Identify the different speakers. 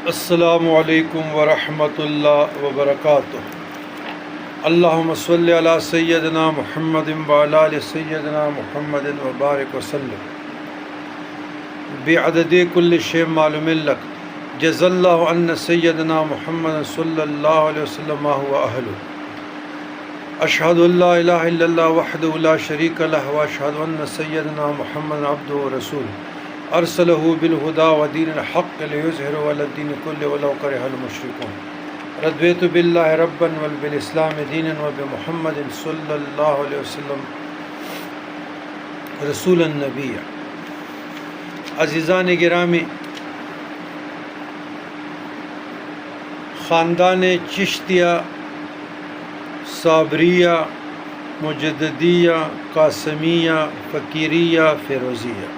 Speaker 1: السلام علیکم ورحمۃ اللہ وبرکاتہ۔ اللہم صلی علی سیدنا محمد وعلی آل سیدنا محمد وبارک وسلم بعدد کل شیء معلوم لک جزا اللہ عنا سیدنا محمد صلی اللہ علیہ وسلم ما هو اہلہ۔ اشہد ان لا الہ الا اللہ وحدہ لا شریک لہ واشہد ان سیدنا محمد عبدہ ورسولہ ارسلہ بالہدی ودین الحق لیظہرہ علی الدین کلہ ولو کرہ المشرکون۔ رضیت باللہ ربا وبالاسلام دینا وبمحمد صلی اللہ علیہ وسلم رسول النبی۔ عزیزان گرامی، خاندان چشتیہ، صابریہ، مجددیہ، قاسمیہ، فقیریہ، فیروزیہ،